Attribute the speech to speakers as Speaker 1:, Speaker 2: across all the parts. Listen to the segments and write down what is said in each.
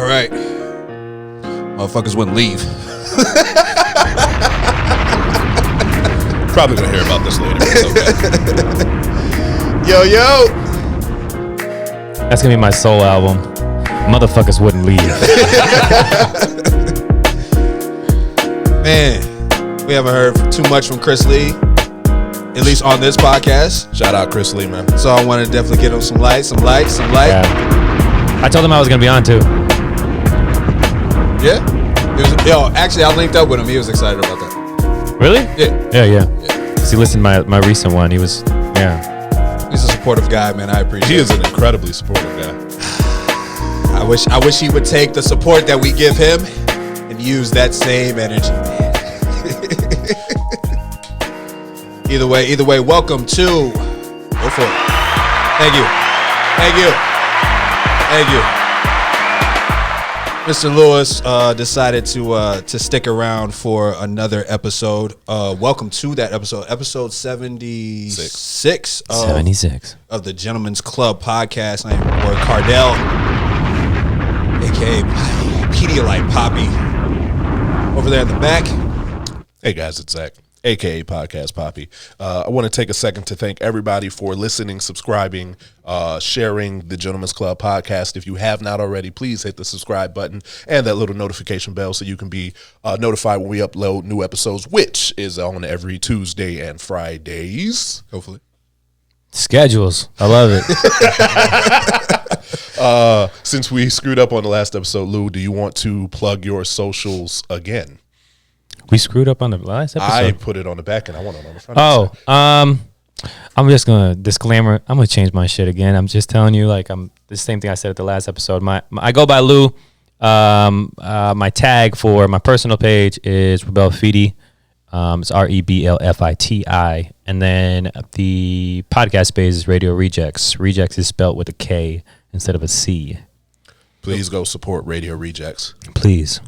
Speaker 1: All right. Motherfuckers wouldn't leave.
Speaker 2: Probably gonna hear about this later. Okay.
Speaker 1: Yo.
Speaker 3: That's gonna be my soul album. Motherfuckers wouldn't leave.
Speaker 1: Man, we haven't heard too much from Chris Lee, at least on this podcast.
Speaker 2: Shout out Chris Lee, man.
Speaker 1: So I want to definitely get him some light.
Speaker 3: Yeah. I told him I was gonna be on too.
Speaker 1: Yeah? Actually, I linked up with him. He was excited about that.
Speaker 3: Really?
Speaker 1: Yeah.
Speaker 3: Because he listened to my recent one. He was,
Speaker 1: He's a supportive guy, man. I appreciate it.
Speaker 2: He is an incredibly supportive guy.
Speaker 1: I wish he would take the support that we give him and use that same energy, man. Either way, welcome to Go for it. Thank you. Mr. Lewis decided to stick around for another episode. Welcome to that episode 76 of the Gentleman's Club podcast. I am your boy Cardell, aka Pedialyte Poppy, over there in the back.
Speaker 2: Hey guys, it's Zach, aka Podcast Poppy. I want to take a second to thank everybody for listening, subscribing, sharing the Gentleman's Club podcast. If you have not already, please hit the subscribe button and that little notification bell so you can be notified when we upload new episodes, which is on every Tuesday and Fridays.
Speaker 1: Hopefully.
Speaker 3: schedules. I love
Speaker 2: it. Since we screwed up on the last episode, Lou, do you want to plug your socials again?
Speaker 3: We screwed up on the last episode.
Speaker 2: I put it on the back and I want it on the front.
Speaker 3: I'm just gonna disclaimer. I'm gonna change my shit again. I'm just telling you, like, I'm the same thing I said at the last episode. I go by Lou. My tag for my personal page is Rebel Fiti. It's REBLFITI, and then the podcast page is Radio Rejekts. Rejects is spelled with a K instead of a C.
Speaker 2: Please go support Radio Rejekts.
Speaker 3: Please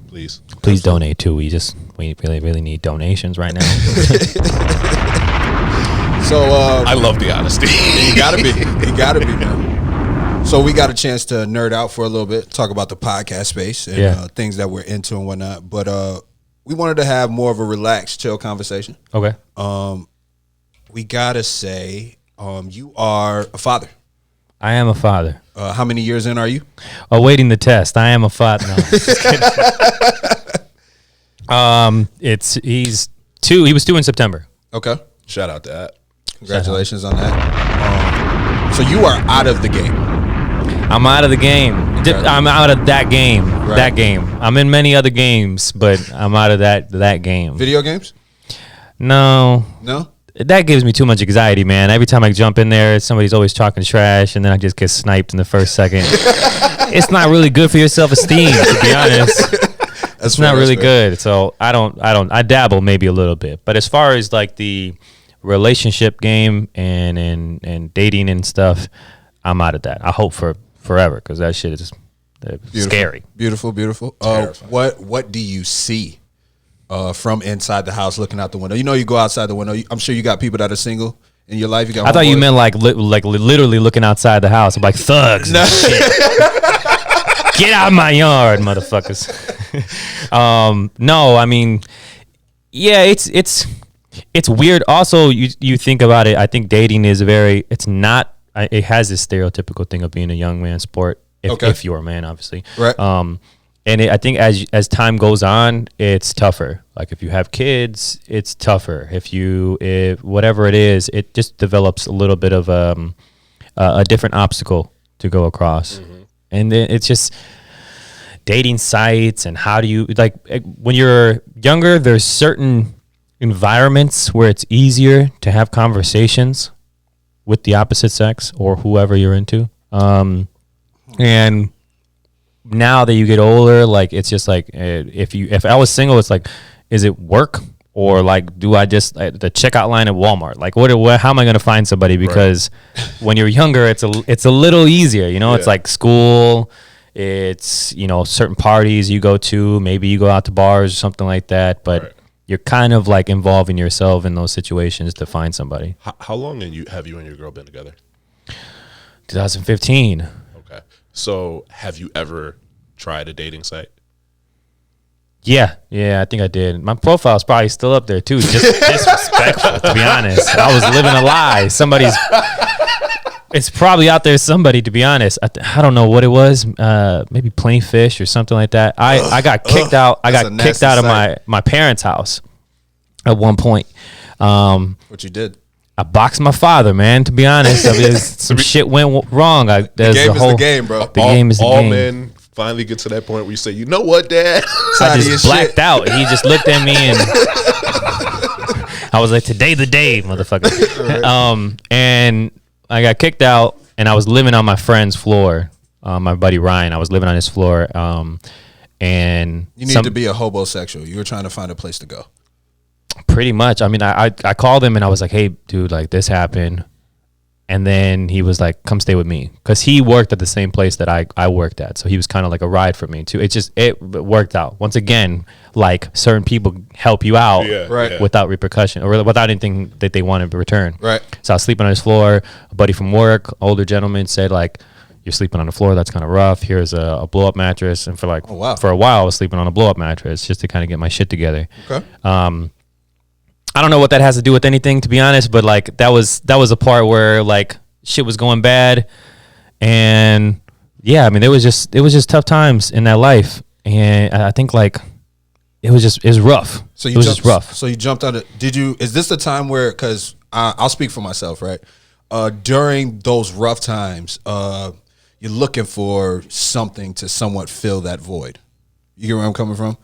Speaker 3: donate too. We really need donations right now.
Speaker 1: So
Speaker 2: I love the honesty.
Speaker 1: You gotta be, man. So we got a chance to nerd out for a little bit, talk about the podcast space and things that we're into and whatnot. But we wanted to have more of a relaxed, chill conversation.
Speaker 3: Okay.
Speaker 1: We gotta say, you are a father.
Speaker 3: I am a father.
Speaker 1: How many years in are you?
Speaker 3: Awaiting the test. I am a father. No, just kidding. He's 2. He was 2 in September.
Speaker 1: Okay.
Speaker 2: Shout out to that.
Speaker 1: Congratulations on that. So you are out of the game.
Speaker 3: I'm out of the game. Okay. I'm out of that game.
Speaker 1: Right.
Speaker 3: That game. I'm in many other games, but I'm out of that game.
Speaker 1: Video games?
Speaker 3: No.
Speaker 1: No?
Speaker 3: That gives me too much anxiety, man. Every time I jump in there, somebody's always talking trash, and then I just get sniped in the first second. It's not really good for your self-esteem, to be honest. It's not really good. So I dabble maybe a little bit. But as far as like the relationship game and dating and stuff, I'm out of that. I hope for forever, because that shit is scary.
Speaker 1: Beautiful. What do you see from inside the house looking out the window? You know, you go outside the window. I'm sure you got people that are single in your life.
Speaker 3: I thought you meant like literally looking outside the house. I'm like thugs. No. Get out of my yard, motherfuckers. No, I mean, yeah, it's weird. Also, you think about it. I think dating is it has this stereotypical thing of being a young man sport. If you're a man, obviously.
Speaker 1: Right.
Speaker 3: And I think as time goes on, it's tougher. Like if you have kids, it's tougher. If whatever it is, it just develops a little bit of a different obstacle to go across. Mm-hmm. And then it's just dating sites and how do you, like, when you're younger, there's certain environments where it's easier to have conversations with the opposite sex or whoever you're into. And now that you get older, like, it's just like, if I was single, it's like, is it work or like, do I just the checkout line at Walmart? Like, how am I going to find somebody? Because when you're younger, it's a little easier, you know. Yeah. It's like school, it's, you know, certain parties you go to, maybe you go out to bars or something like that, but you're kind of like involving yourself in those situations to find somebody.
Speaker 2: How long have you and your girl been together?
Speaker 3: 2015.
Speaker 2: Okay. So have you ever tried a dating site?
Speaker 3: Yeah, I think I did. My profile's probably still up there too. Just disrespectful, to be honest. I was living a lie. It's probably out there. Somebody, to be honest, I don't know what it was. Maybe Plain Fish or something like that. I got kicked out. I got kicked out of my parents' house at one point.
Speaker 1: What you did?
Speaker 3: I boxed my father, man. To be honest, some shit went wrong.
Speaker 1: The game is the game, bro.
Speaker 3: The game is the game.
Speaker 2: All men finally get to that point where you say, you know what, Dad?
Speaker 3: I just blacked out. He just looked at me and I was like, today the day, motherfucker. And I got kicked out and I was living on my friend's floor. My buddy Ryan, I was living on his floor. And
Speaker 1: you need to be a hobosexual. You were trying to find a place to go.
Speaker 3: Pretty much. I mean, I called him and I was like, hey, dude, like this happened. And then he was like, come stay with me. Because he worked at the same place that I worked at. So he was kind of like a ride for me too. It worked out. Once again, like certain people help you out without repercussion or without anything that they wanted to return.
Speaker 1: Right.
Speaker 3: So I was sleeping on his floor. A buddy from work, older gentleman, said like, you're sleeping on the floor. That's kind of rough. Here's a blow up mattress. And for a while, I was sleeping on a blow up mattress just to kind of get my shit together.
Speaker 1: Okay.
Speaker 3: I don't know what that has to do with anything, to be honest, but like that was a part where like shit was going bad, and yeah, I mean it was just tough times in that life, and I think like it was rough.
Speaker 1: So
Speaker 3: it was just rough.
Speaker 1: So you jumped out of. Is this the time where? Because I'll speak for myself, right? During those rough times, you're looking for something to somewhat fill that void. You get where I'm coming from?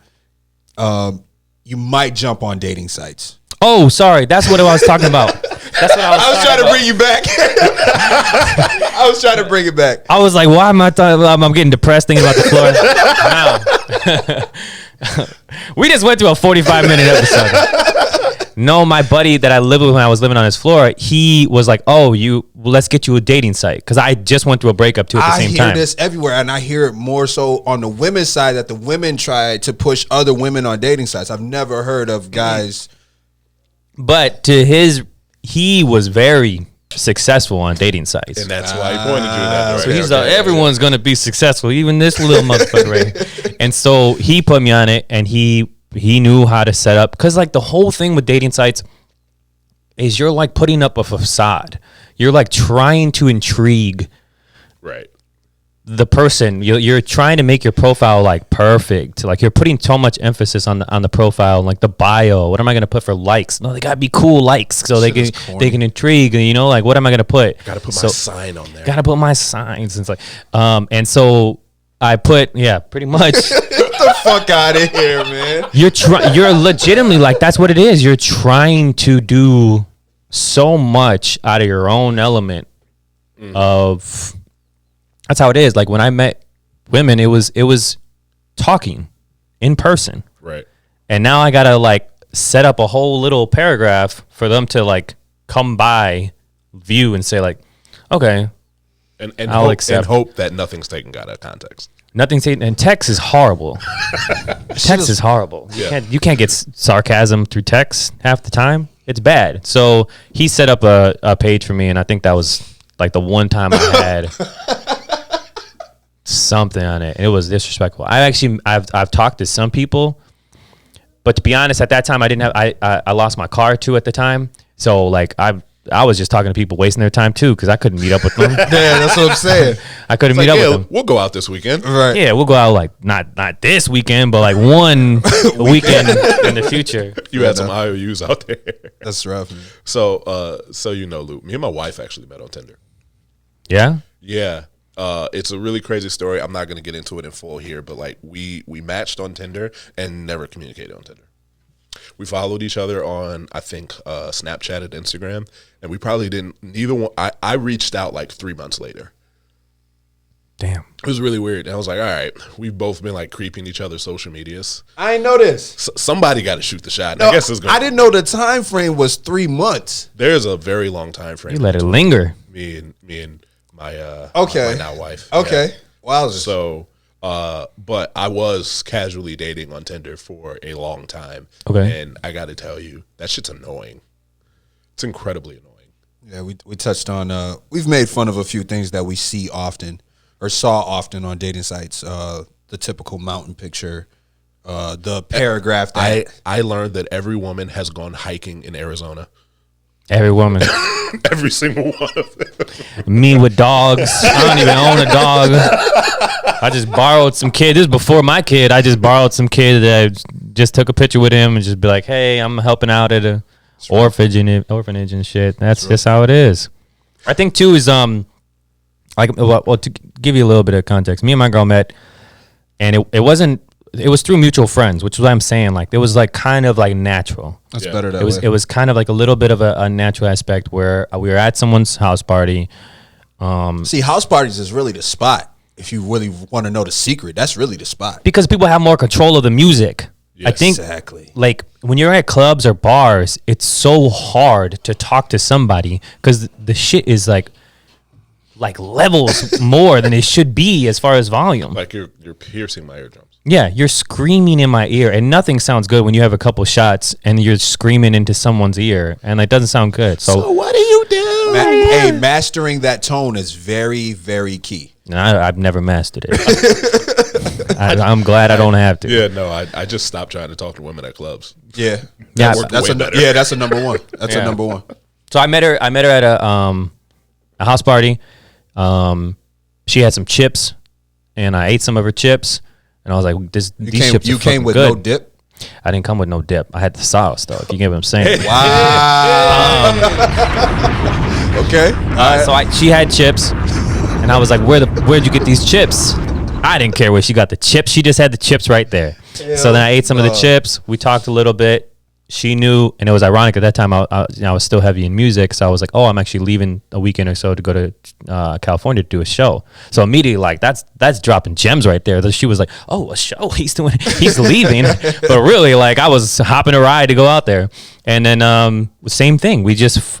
Speaker 1: You might jump on dating sites.
Speaker 3: Oh, sorry. That's what I was talking about. That's what
Speaker 1: I was trying to bring you back. I was trying to bring it back.
Speaker 3: I was like, why am I I'm getting depressed thinking about the floor. We just went through a 45-minute episode. No, my buddy that I lived with when I was living on his floor, he was like, let's get you a dating site. Because I just went through a breakup too at the same time.
Speaker 1: I hear this everywhere, and I hear it more so on the women's side that the women try to push other women on dating sites. I've never heard of guys.
Speaker 3: But he was very successful on dating sites.
Speaker 2: And that's why he pointed you in that direction.
Speaker 3: So he's like, everyone's going to be successful, even this little motherfucker right here. And so he put me on it, and he knew how to set up. Because like the whole thing with dating sites is you're like putting up a facade. You're like trying to intrigue the person. You're trying to make your profile like perfect. Like you're putting so much emphasis on the profile, like the bio. What am I gonna put for likes? No, they gotta be cool likes so they can intrigue. You know, like what am I gonna put?
Speaker 2: Gotta put my sign on there.
Speaker 3: Gotta put my signs. It's like, and so I put pretty much.
Speaker 1: Get the fuck out of here, man.
Speaker 3: You're legitimately like that's what it is. You're trying to do so much out of your own element of. That's how it is. Like when I met women, it was talking in person.
Speaker 2: Right.
Speaker 3: And now I gotta like set up a whole little paragraph for them to like come by, view, and say like, okay,
Speaker 2: and I'll accept. And hope that nothing's taken out of context.
Speaker 3: Nothing's taken. And text is horrible. Text is horrible.
Speaker 2: Yeah.
Speaker 3: You can't get sarcasm through text half the time. It's bad. So he set up a page for me, and I think that was like the one time I had. Something on it, and it was disrespectful. I've talked to some people, but to be honest, at that time I lost my car too at the time, so like I was just talking to people wasting their time too because I couldn't meet up with them.
Speaker 1: Yeah, that's what I'm saying.
Speaker 3: I couldn't meet up with them.
Speaker 2: We'll go out this weekend,
Speaker 1: right?
Speaker 3: Yeah, we'll go out like not this weekend, but like one weekend in the future.
Speaker 2: You had some IOUs out there.
Speaker 1: That's rough. Man.
Speaker 2: So Luke, me and my wife actually met on Tinder.
Speaker 3: Yeah.
Speaker 2: Yeah. It's a really crazy story. I'm not going to get into it in full here, but like we matched on Tinder and never communicated on Tinder. We followed each other on, I think, Snapchat and Instagram, and we probably didn't. Neither one. I reached out like 3 months later.
Speaker 3: Damn.
Speaker 2: It was really weird. And I was like, all right, we've both been like creeping each other's social medias.
Speaker 1: I ain't know this.
Speaker 2: Somebody got to shoot the shot.
Speaker 1: No, I guess I didn't know the time frame was 3 months.
Speaker 2: There's a very long time frame.
Speaker 3: You let it linger.
Speaker 2: Me and my
Speaker 1: my
Speaker 2: now wife.
Speaker 1: Okay.
Speaker 2: Yeah.
Speaker 1: Wow.
Speaker 2: So but I was casually dating on Tinder for a long time.
Speaker 3: Okay.
Speaker 2: And I got to tell you, that shit's annoying. It's incredibly annoying.
Speaker 1: Yeah, we touched on we've made fun of a few things that we see often or saw often on dating sites. the typical mountain picture. The paragraph that
Speaker 2: I learned that every woman has gone hiking in Arizona.
Speaker 3: Every woman.
Speaker 2: Every single one of them.
Speaker 3: Me with dogs. I don't even own a dog. I just borrowed some kid. This is before my kid. I just borrowed some kid that I just took a picture with him and just be like, hey, I'm helping out at a orphanage and shit. That's just how it is. I think too is to give you a little bit of context. Me and my girl met, and it was through mutual friends, which is what I'm saying. Like it was like kind of like natural.
Speaker 1: That's better that
Speaker 3: way. It was kind of like a little bit of a natural aspect where we were at someone's house party.
Speaker 1: See, house parties is really the spot. If you really want to know the secret, that's really the spot.
Speaker 3: Because people have more control of the music.
Speaker 2: Yes.
Speaker 3: I think
Speaker 1: exactly.
Speaker 3: Like when you're at clubs or bars, it's so hard to talk to somebody because the shit is like levels more than it should be as far as volume.
Speaker 2: Like you're piercing my eardrums.
Speaker 3: Yeah, you're screaming in my ear, and nothing sounds good when you have a couple shots and you're screaming into someone's ear, and it doesn't sound good. So
Speaker 1: what do you do? Hey, mastering that tone is very, very key.
Speaker 3: I've never mastered it. I'm glad I don't have to.
Speaker 2: Yeah, no, I just stopped trying to talk to women at clubs.
Speaker 1: Yeah,
Speaker 3: Yeah,
Speaker 1: that's a number one. That's a number one.
Speaker 3: So I met her at a house party. She had some chips, and I ate some of her chips, and I was like, these chips are
Speaker 1: came with
Speaker 3: good.
Speaker 1: no dip?
Speaker 3: I didn't come with no dip. I had the sauce, though, if you get what I'm saying.
Speaker 1: Wow. Okay.
Speaker 3: So she had chips, and I was like, where'd you get these chips? I didn't care where she got the chips. She just had the chips right there. So then I ate some of the chips. We talked a little bit. She knew, and it was ironic at that time. I was still heavy in music, so I was like, "Oh, I'm actually leaving a weekend or so to go to California to do a show." So immediately, like that's dropping gems right there. She was like, "Oh, a show? He's leaving," but really, like I was hopping a ride to go out there, and then same thing. We just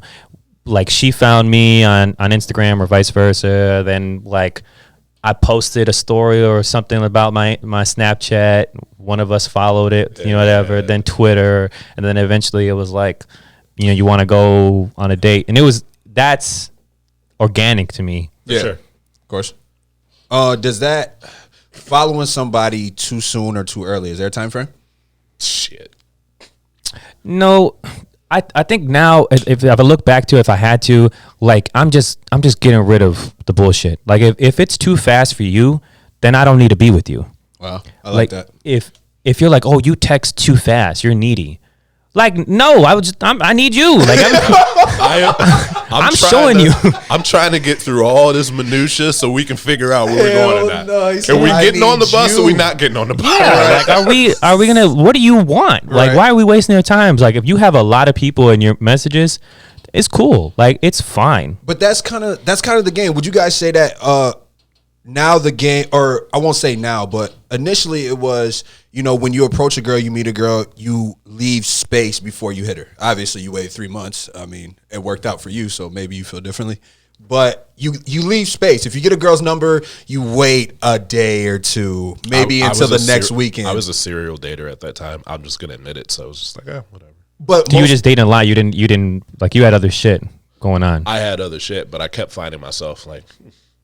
Speaker 3: like she found me on Instagram or vice versa. Then like I posted a story or something about my Snapchat. One of us followed it, whatever. Then Twitter, and then eventually it was like, you want to go on a date, and that's organic to me.
Speaker 1: Yeah, sure. Of course. Does that following somebody too soon or too early? Is there a time frame?
Speaker 2: Shit.
Speaker 3: No, I think now if I look back to if I had to, like I'm just getting rid of the bullshit. Like if it's too fast for you, then I don't need to be with you.
Speaker 1: Wow, I like that.
Speaker 3: If you're like, oh, you text too fast, you're needy. Like, no, I need you. Like, I'm showing you.
Speaker 2: I'm trying to get through all this minutia so we can figure out where we're going or not.
Speaker 1: Nice.
Speaker 2: Are we getting on the bus or we not getting on the bus?
Speaker 3: Yeah, like, are we gonna? What do you want? Like, why are we wasting our time? Like, if you have a lot of people in your messages, it's cool. Like, it's fine.
Speaker 1: But that's kind of the game. Would you guys say that? Now the game, or I won't say now, but initially it was, when you approach a girl, you meet a girl, you leave space before you hit her. Obviously, you waited 3 months. I mean, it worked out for you, so maybe you feel differently. But you leave space. If you get a girl's number, you wait a day or two, maybe until the next weekend.
Speaker 2: I was a serial dater at that time. I'm just gonna admit it. So I was just like, whatever.
Speaker 3: But you were just dating a lot. You didn't like you had other shit going on.
Speaker 2: I had other shit, but I kept finding myself like.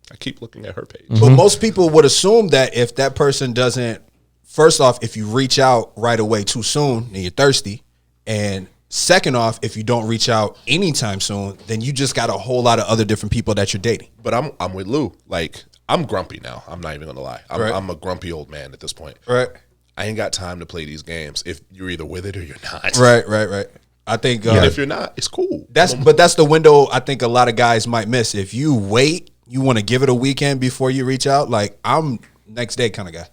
Speaker 2: I keep looking at her page.
Speaker 1: But most people would assume that if that person doesn't, first off, if you reach out right away too soon, then you're thirsty. And second off, if you don't reach out anytime soon, then you just got a whole lot of other different people that you're dating.
Speaker 2: But I'm with Lou. Like, I'm grumpy now. I'm not even going to lie. I'm a grumpy old man at this point.
Speaker 1: Right.
Speaker 2: I ain't got time to play these games if you're either with it or you're not.
Speaker 1: Right. I think
Speaker 2: and if you're not, it's cool.
Speaker 1: That's the window I think a lot of guys might miss. If you wait, you want to give it a weekend before you reach out. Like I'm next day kind of guy.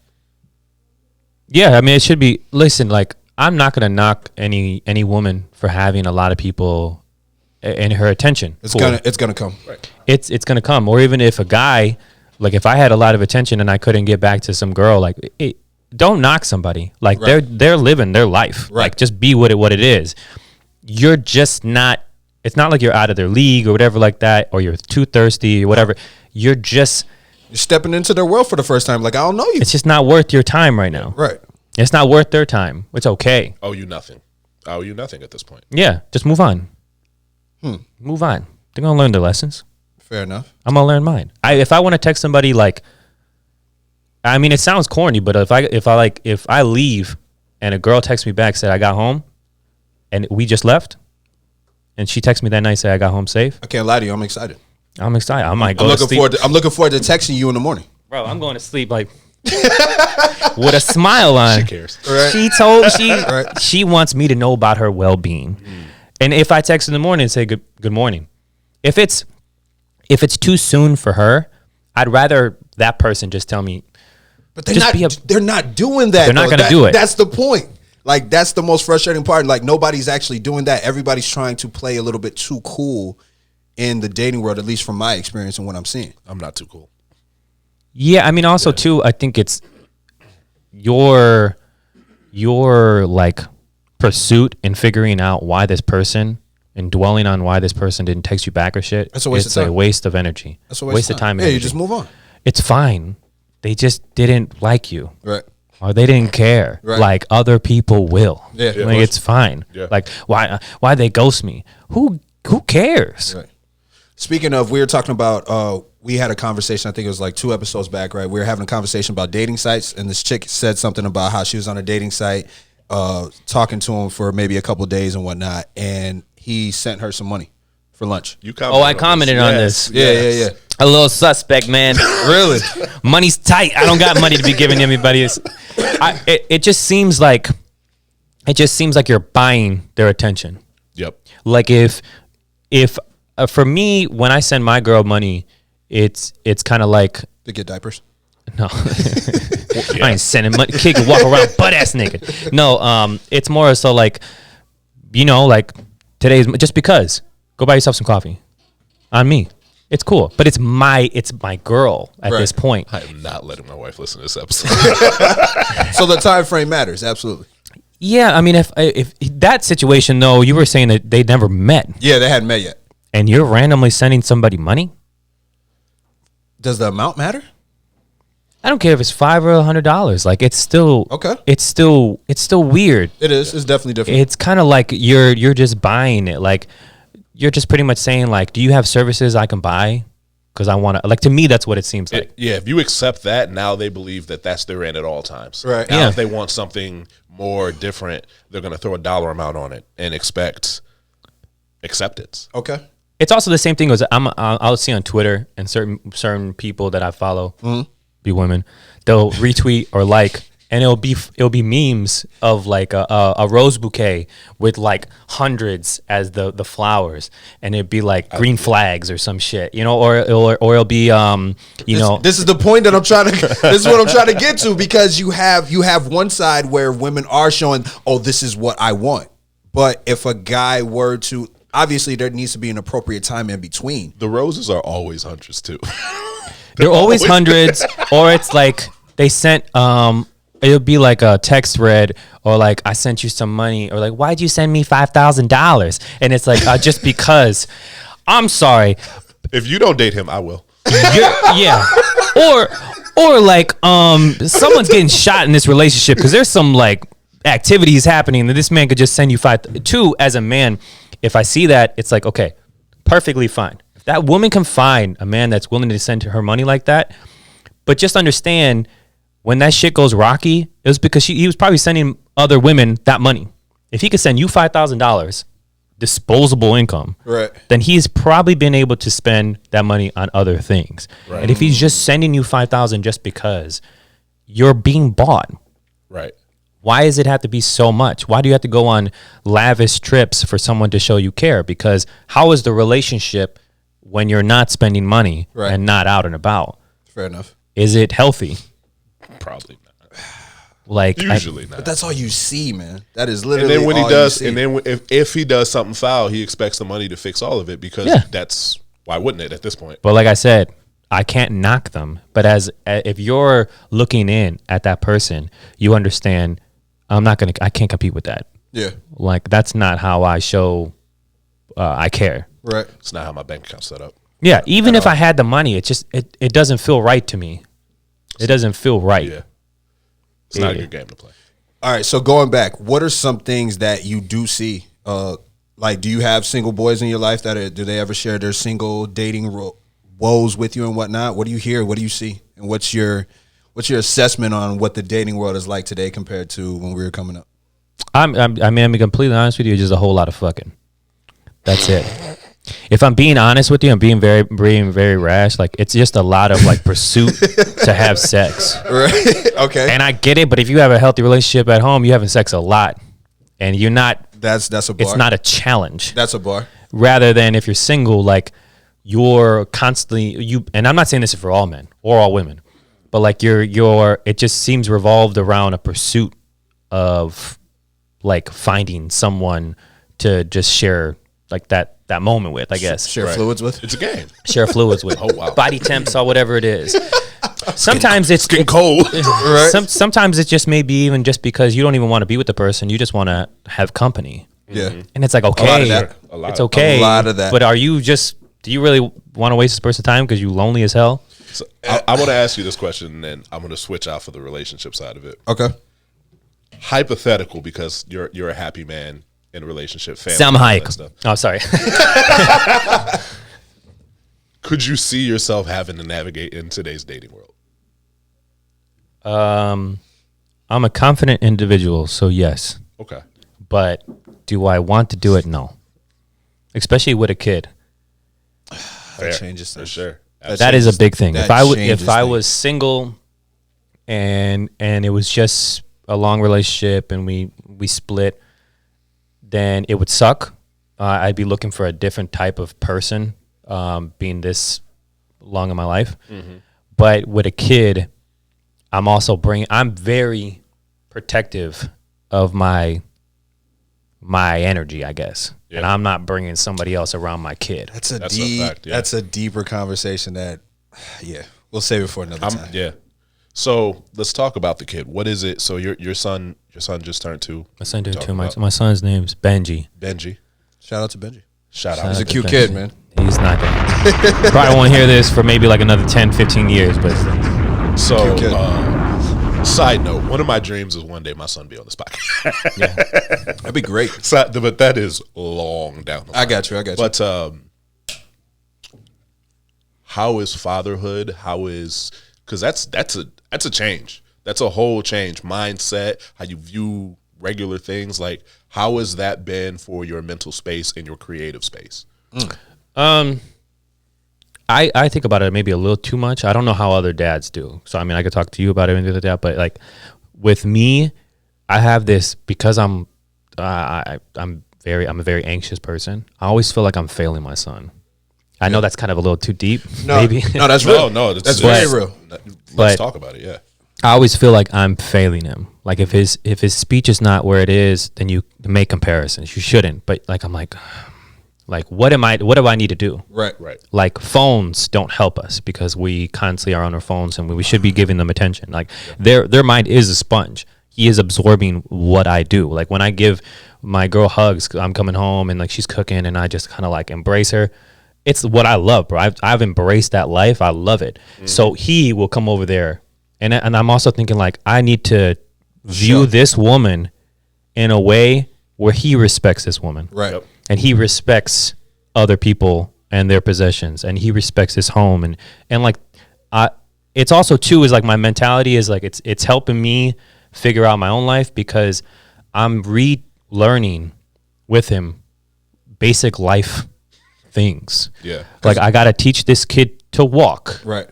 Speaker 3: Yeah, I mean it should be. Listen, like I'm not gonna knock any woman for having a lot of people in her attention.
Speaker 1: It's gonna come. Right.
Speaker 3: It's gonna come. Or even if a guy, like if I had a lot of attention and I couldn't get back to some girl, like don't knock somebody. Like they're living their life.
Speaker 1: Right.
Speaker 3: Like just be what it is. You're just not. It's not like you're out of their league or whatever like that, or you're too thirsty or whatever. You're
Speaker 1: stepping into their world for the first time. Like, I don't know you.
Speaker 3: It's just not worth your time right now.
Speaker 1: Right.
Speaker 3: It's not worth their time. It's okay.
Speaker 2: Owe you nothing at this point.
Speaker 3: Yeah. Just move on. Move on. They're going to learn their lessons.
Speaker 1: Fair enough.
Speaker 3: I'm going to learn mine. If I want to text somebody like I mean, it sounds corny, but if I leave and a girl texts me back, said I got home, and we just left, and she texts me that night, say I got home safe.
Speaker 1: I can't lie to you. I'm excited.
Speaker 3: I'm excited. I might go to sleep.
Speaker 1: I'm looking forward to texting you in the morning.
Speaker 3: Bro, I'm going to sleep like with a smile on.
Speaker 2: She cares.
Speaker 1: Right.
Speaker 3: She wants me to know about her well-being. And if I text in the morning and say good morning, if it's too soon for her, I'd rather that person just tell me.
Speaker 1: But they're not doing that.
Speaker 3: They're not going to do it.
Speaker 1: That's the point. Like, that's the most frustrating part. Like, nobody's actually doing that. Everybody's trying to play a little bit too cool in the dating world, at least from my experience and what I'm seeing.
Speaker 2: I'm not too cool.
Speaker 3: Yeah, I mean, also too, I think it's your like pursuit in figuring out why this person and dwelling on why this person didn't text you back or shit.
Speaker 1: That's a waste of time.
Speaker 3: It's a waste of energy.
Speaker 1: That's a waste of time.
Speaker 3: Yeah,
Speaker 1: you just move on.
Speaker 3: It's fine. They just didn't like you.
Speaker 1: Right.
Speaker 3: Or they didn't care.
Speaker 1: Right.
Speaker 3: Like other people will.
Speaker 1: Yeah.
Speaker 3: Like it's fine.
Speaker 2: Yeah.
Speaker 3: Like why they ghost me? Who cares?
Speaker 1: Right. Speaking of, we were talking about we had a conversation, I think it was like 2 episodes back, right? We were having a conversation about dating sites, and this chick said something about how she was on a dating site, talking to him for maybe a couple of days and whatnot, and he sent her some money for lunch.
Speaker 3: I commented on this.
Speaker 1: Yeah.
Speaker 3: A little suspect, man.
Speaker 1: Really?
Speaker 3: Money's tight. I don't got money to be giving anybody. It just seems like you're buying their attention.
Speaker 2: Yep.
Speaker 3: Like if for me, when I send my girl money, it's kind of like
Speaker 1: To get diapers?
Speaker 3: no. I ain't sending money. Kid can walk around butt ass naked. No, it's more so like, like today's just because. Go buy yourself some coffee. On me. It's cool. But it's my girl at this point.
Speaker 2: I am not letting my wife listen to this episode.
Speaker 1: So the time frame matters, absolutely.
Speaker 3: Yeah, I mean if that situation though, you were saying that they never met.
Speaker 1: Yeah, they hadn't met yet.
Speaker 3: And you're randomly sending somebody money?
Speaker 1: Does the amount matter?
Speaker 3: I don't care if it's $5 or $100. Like it's still
Speaker 1: Okay.
Speaker 3: It's still weird.
Speaker 1: It is. It's definitely different.
Speaker 3: It's kind of like you're just buying it. Like you're just pretty much saying like, do you have services I can buy? Because I want to. Like to me, that's what it seems like.
Speaker 2: Yeah, if you accept that, now they believe that that's their end at all times.
Speaker 1: Right.
Speaker 2: Now,
Speaker 3: Yeah.
Speaker 2: if they want something more different, they're going to throw a dollar amount on it and expect acceptance.
Speaker 1: Okay.
Speaker 3: It's also the same thing as I'll see on Twitter and certain people that I follow, be women, they'll retweet or like, and it'll be memes of like a rose bouquet with like hundreds as the flowers, and it'd be like green flags or some shit, or it'll be
Speaker 1: This is the point that I'm trying to. This is what I'm trying to get to, because you have one side where women are showing, oh, this is what I want, but if a guy were to, obviously there needs to be an appropriate time in between.
Speaker 2: The roses are always hundreds too.
Speaker 3: They're always hundreds, or it's like they sent it'll be like a text thread, or like I sent you some money, or like why'd you send me $5,000? And it's like just because. I'm sorry.
Speaker 2: If you don't date him, I will.
Speaker 3: Yeah. Or like someone's getting shot in this relationship because there's some like activities happening that this man could just send you $5,000. As a man, if I see that, it's like, okay, perfectly fine. If that woman can find a man that's willing to send her money like that, but just understand, when that shit goes rocky, it was because he was probably sending other women that money. If he could send you $5,000 disposable income,
Speaker 1: Right.
Speaker 3: then he's probably been able to spend that money on other things.
Speaker 2: Right.
Speaker 3: And if he's just sending you $5,000 just because, you're being bought.
Speaker 2: Right.
Speaker 3: Why does it have to be so much? Why do you have to go on lavish trips for someone to show you care? Because how is the relationship when you're not spending money
Speaker 1: Right.
Speaker 3: and not out and about?
Speaker 1: Fair enough.
Speaker 3: Is it healthy?
Speaker 2: Probably not.
Speaker 3: Like
Speaker 2: Usually not.
Speaker 1: But that's all you see, man. That is
Speaker 2: And
Speaker 1: literally.
Speaker 2: then when he
Speaker 1: all
Speaker 2: does,
Speaker 1: you see.
Speaker 2: and then if he does something foul, he expects the money to fix all of it, because
Speaker 3: Yeah.
Speaker 2: that's why wouldn't it at this point?
Speaker 3: But like I said, I can't knock them. But if you're looking in at that person, you understand, I can't compete with that.
Speaker 1: Yeah.
Speaker 3: Like that's not how I show I care.
Speaker 1: Right.
Speaker 2: It's not how my bank account's set up.
Speaker 3: Yeah, even if I had the money, it just it doesn't feel right to me. It doesn't feel right.
Speaker 2: Yeah. It's not a
Speaker 3: Yeah.
Speaker 2: good game to play.
Speaker 1: All right. So going back, what are some things that you do see? Like, do you have single boys in your life do they ever share their single dating woes with you and whatnot? What do you hear? What do you see? And what's your What's your assessment on what the dating world is like today compared to when we were coming up?
Speaker 3: I'm completely honest with you. It's just a whole lot of fucking. That's it. If I'm being honest with you, I'm being very rash. Like, it's just a lot of like pursuit to have sex.
Speaker 1: Right. Okay.
Speaker 3: And I get it, but if you have a healthy relationship at home, you're having sex a lot, and you're not.
Speaker 1: That's a bar.
Speaker 3: It's not a challenge.
Speaker 1: That's a bar.
Speaker 3: Rather than if you're single, like you're constantly and I'm not saying this is for all men or all women, but like it just seems revolved around a pursuit of like finding someone to just share like that moment with, I guess.
Speaker 1: Share fluids with.
Speaker 2: It's a game.
Speaker 3: Share fluids with.
Speaker 2: Oh, wow.
Speaker 3: Body temps or whatever it is. Sometimes it's
Speaker 2: getting cold.
Speaker 1: Right.
Speaker 3: Sometimes it just may be even just because you don't even want to be with the person. You just want to have company.
Speaker 1: Yeah.
Speaker 3: And it's like, okay, it's okay.
Speaker 1: A lot of that.
Speaker 3: But do you really want to waste this person's time because you lonely as hell?
Speaker 2: So I want to ask you this question, and then I'm going to switch out for the relationship side of it.
Speaker 1: Okay.
Speaker 2: Hypothetical, because you're a happy man in a relationship, family.
Speaker 3: Sam Hayek. Oh, sorry.
Speaker 2: Could you see yourself having to navigate in today's dating world?
Speaker 3: I'm a confident individual, so yes.
Speaker 2: Okay.
Speaker 3: But do I want to do it? No. Especially with a kid.
Speaker 2: Fair.
Speaker 1: That changes things.
Speaker 2: For sure.
Speaker 3: That is a big thing. If I
Speaker 1: things.
Speaker 3: was single and it was just a long relationship and we split, then it would suck. I'd be looking for a different type of person, being this long in my life. Mm-hmm. But with a kid, I'm very protective of my energy, I guess. Yeah. And I'm not bringing somebody else around my kid.
Speaker 1: That's a fact, yeah. That's a deeper conversation that, we'll save it for another time.
Speaker 2: Yeah. So let's talk about the kid. What is it? So your son just turned 2.
Speaker 3: My son turned 2. My son's name's Benji.
Speaker 1: Shout out to Benji.
Speaker 2: Shout out.
Speaker 1: He's a cute kid, man.
Speaker 3: He's not that. Probably won't hear this for maybe like another 10, 15 years, but
Speaker 2: so side note, one of my dreams is one day my son be on this podcast.
Speaker 1: Yeah. That'd be great.
Speaker 2: But that is long down the line.
Speaker 1: I got you.
Speaker 2: But how is fatherhood? Because that's a change. That's a whole change. Mindset, how you view regular things. Like, how has that been for your mental space and your creative space?
Speaker 3: I think about it maybe a little too much. I don't know how other dads do. So, I mean, I could talk to you about it and do that, but like with me, I have this because I'm a very anxious person. I always feel like I'm failing my son. I know that's kind of a little too deep, maybe.
Speaker 1: No, that's real.
Speaker 2: No,
Speaker 1: that's very real.
Speaker 2: Let's talk about it, yeah.
Speaker 3: I always feel like I'm failing him. Like if his speech is not where it is, then you make comparisons. You shouldn't. But like I'm like what do I need to do?
Speaker 2: Right.
Speaker 3: Like phones don't help us because we constantly are on our phones and we should be giving them attention. Like their mind is a sponge. He is absorbing what I do. Like when I give my girl hugs, I'm coming home and like she's cooking and I just kind of like embrace her. It's what I love, bro. I've embraced that life. I love it. Mm-hmm. So he will come over there. And I'm also thinking like I need to view this woman in a way where he respects this woman.
Speaker 1: Right. Yep.
Speaker 3: And he respects other people and their possessions and he respects his home. And like, it's also too, is like my mentality is like, it's helping me figure out my own life because I'm relearning with him basic life things.
Speaker 2: Yeah.
Speaker 3: Like I got to teach this kid to walk.
Speaker 1: Right.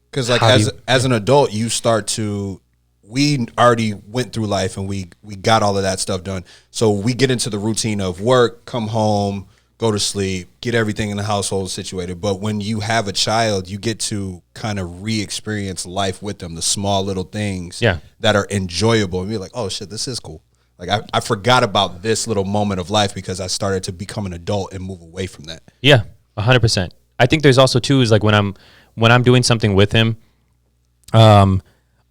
Speaker 1: Because like as an adult, you start to, we already went through life and we got all of that stuff done. So we get into the routine of work, come home, go to sleep, get everything in the household situated. But when you have a child, you get to kind of re-experience life with them, the small little things that are enjoyable. And you're like, oh shit, this is cool. Like I forgot about this little moment of life because I started to become an adult and move away from that.
Speaker 3: Yeah, 100%. I think there's also too is like when I'm doing something with him,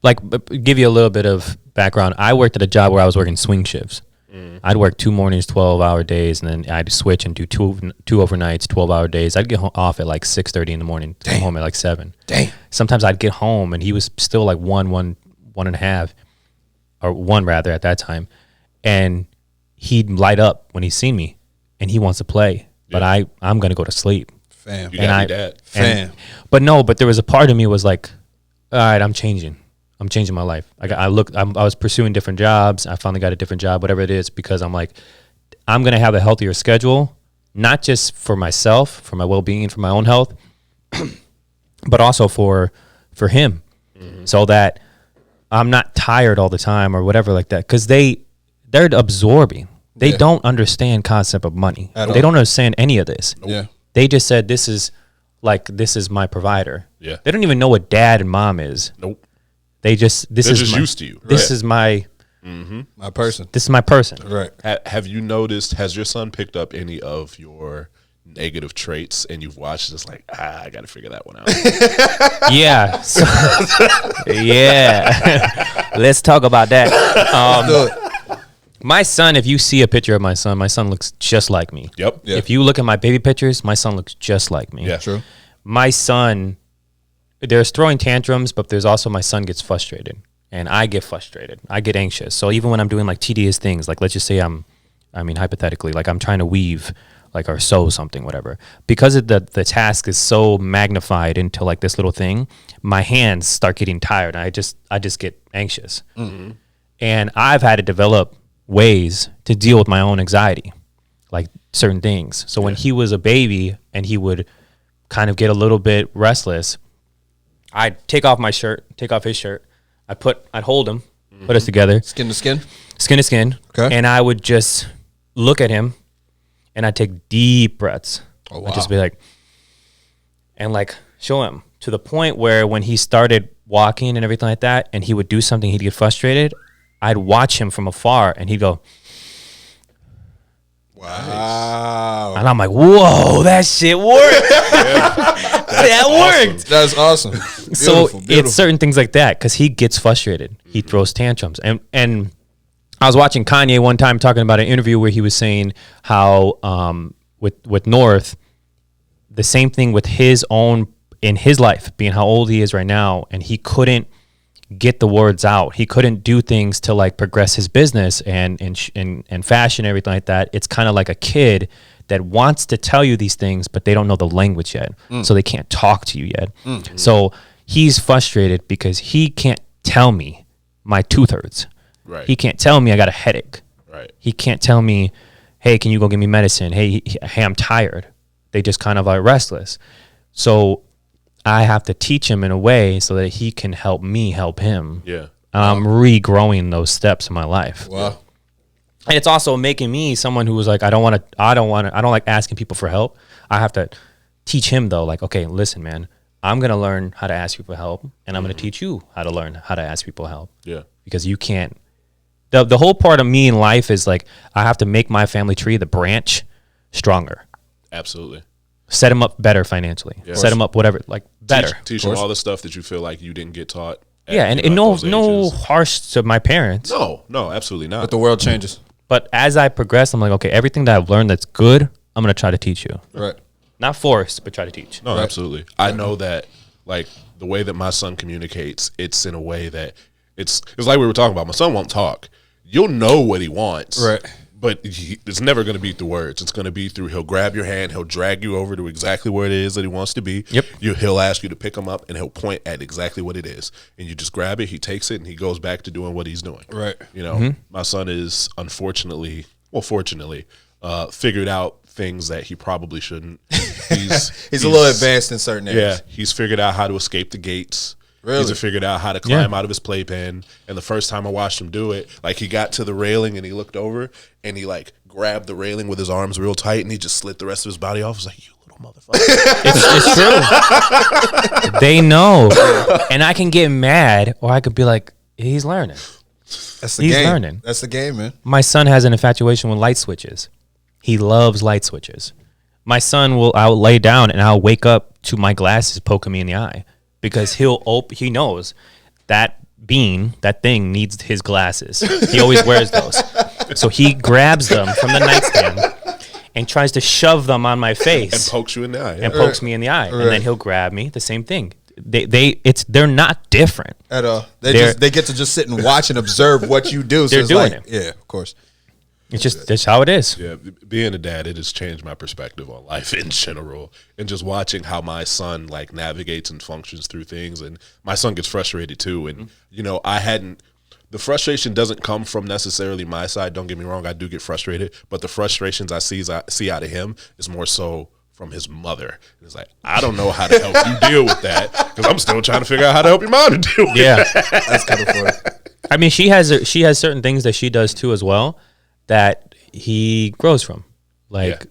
Speaker 3: like give you a little bit of background. I worked at a job where I was working swing shifts. I'd work 2 mornings, 12-hour days, and then I'd switch and do two overnights, 12-hour days. I'd get off at like 6:30 in the morning, come home at like 7.
Speaker 1: Dang.
Speaker 3: Sometimes I'd get home and he was still like one and a half, or 1 rather at that time, and he'd light up when he seen me, and he wants to play, but I'm gonna go to sleep.
Speaker 2: Fam, you gotta be dad.
Speaker 3: Fam. But there was a part of me was like, all right, I'm changing. I'm changing my life. I was pursuing different jobs. I finally got a different job, whatever it is, because I'm like, I'm going to have a healthier schedule, not just for myself, for my well-being, for my own health, but also for him, so that I'm not tired all the time or whatever like that. Because they're absorbing. They don't understand concept of money. They don't understand any of this.
Speaker 1: Nope. Yeah.
Speaker 3: They just said this is my provider.
Speaker 2: Yeah.
Speaker 3: They don't even know what dad and mom is.
Speaker 2: Nope.
Speaker 3: They're just used
Speaker 2: to you.
Speaker 3: This is my
Speaker 1: my person.
Speaker 3: This is my person.
Speaker 1: Right.
Speaker 2: Have you noticed? Has your son picked up any of your negative traits, and you've watched this like, I got to figure that one out?
Speaker 3: Yeah. So, yeah. Let's talk about that. My son, if you see a picture of my son looks just like me.
Speaker 2: Yep.
Speaker 1: Yeah.
Speaker 3: If you look at my baby pictures, my son looks just like me.
Speaker 2: Yeah.
Speaker 1: True.
Speaker 3: My son, there's throwing tantrums, but there's also my son gets frustrated, and I get frustrated. I get anxious. So even when I'm doing like tedious things, like let's just say hypothetically, like I'm trying to weave, like, or sew something, whatever. Because the task is so magnified into like this little thing, my hands start getting tired. And I just get anxious. Mm-hmm. And I've had to develop ways to deal with my own anxiety, like certain things. So when he was a baby and he would kind of get a little bit restless, I'd take off his shirt. I'd hold him, put us together.
Speaker 1: Skin to skin?
Speaker 3: Skin to skin.
Speaker 1: Okay.
Speaker 3: And I would just look at him and I'd take deep breaths.
Speaker 1: Oh, wow.
Speaker 3: I'd just be like, and like show him to the point where when he started walking and everything like that, and he would do something, he'd get frustrated. I'd watch him from afar and he'd go,
Speaker 1: wow.
Speaker 3: and I'm like, whoa, that shit worked. That worked.
Speaker 1: Awesome. That's awesome.
Speaker 3: So it's certain things like that, because he gets frustrated. He throws tantrums. And I was watching Kanye one time talking about an interview where he was saying how with North, the same thing with his own, in his life, being how old he is right now, and he couldn't get the words out. He couldn't do things to like progress his business and fashion, everything like that. It's kind of like a kid that wants to tell you these things, but they don't know the language yet. So they can't talk to you yet. Mm-hmm. So he's frustrated because he can't tell me my tooth hurts.
Speaker 2: Right.
Speaker 3: He can't tell me I got a headache.
Speaker 2: Right.
Speaker 3: He can't tell me, hey, can you go get me medicine? Hey, I'm tired. They just kind of are restless. So I have to teach him in a way so that he can help me help him.
Speaker 2: Yeah.
Speaker 3: I'm regrowing those steps in my life.
Speaker 1: Wow.
Speaker 3: And it's also making me someone who was like, I don't like asking people for help. I have to teach him though, like, okay, listen, man, I'm going to learn how to ask people help, and I'm going to teach you how to learn how to ask people help.
Speaker 2: Yeah.
Speaker 3: Because you can't, the whole part of me in life is like, I have to make my family tree, the branch, stronger.
Speaker 2: Absolutely.
Speaker 3: Set them up better financially. Yeah. Set them up whatever, like better.
Speaker 2: Teach them all the stuff that you feel like you didn't get taught.
Speaker 3: Yeah, and no harsh to my parents.
Speaker 2: No, absolutely not.
Speaker 1: But the world changes.
Speaker 3: But as I progress, I'm like, okay, everything that I've learned that's good, I'm going to try to teach you.
Speaker 1: Right.
Speaker 3: Not force, but try to teach.
Speaker 2: No, absolutely. I know that, like, the way that my son communicates, it's in a way that it's like we were talking about. My son won't talk. You'll know what he wants.
Speaker 1: Right.
Speaker 2: But it's never going to be through words. It's going to be through, he'll grab your hand, he'll drag you over to exactly where it is that he wants to be.
Speaker 3: Yep.
Speaker 2: He'll ask you to pick him up, and he'll point at exactly what it is. And you just grab it, he takes it, and he goes back to doing what he's doing.
Speaker 1: Right.
Speaker 2: You know, my son is fortunately, figured out things that he probably shouldn't.
Speaker 1: He's a little advanced in certain areas.
Speaker 2: Yeah, he's figured out how to escape the gates.
Speaker 1: Really?
Speaker 2: He's figured out how to climb out of his playpen. And the first time I watched him do it, like, he got to the railing and he looked over and he like grabbed the railing with his arms real tight and he just slid the rest of his body off. I was like, you little motherfucker.
Speaker 3: It's true. They know. And I can get mad, or I could be like, he's learning.
Speaker 1: That's the
Speaker 3: He's
Speaker 1: game.
Speaker 3: learning.
Speaker 1: That's the game, man.
Speaker 3: My son has an infatuation with light switches. He loves light switches. My son I'll lay down and I'll wake up to my glasses poking me in the eye, because he knows that thing needs his glasses. He always wears those. So he grabs them from the nightstand and tries to shove them on my face.
Speaker 2: And pokes you in the eye.
Speaker 3: And pokes me in the eye. Right. And then he'll grab me, the same thing. They're not different
Speaker 1: at all. They get to just sit and watch and observe what you do. So
Speaker 3: they're doing
Speaker 1: like,
Speaker 3: it.
Speaker 1: Yeah, of course.
Speaker 3: It's just that's how it is.
Speaker 2: Yeah, being a dad, it has changed my perspective on life in general, and just watching how my son like navigates and functions through things. And my son gets frustrated too, and the frustration doesn't come from necessarily my side. Don't get me wrong, I do get frustrated, but the frustrations I see out of him is more so from his mother. It's like, I don't know how to help you deal with that because I'm still trying to figure out how to help your mom to deal with that.
Speaker 1: That's kind of funny.
Speaker 3: I mean, she has certain things that she does too as well that he grows from. Like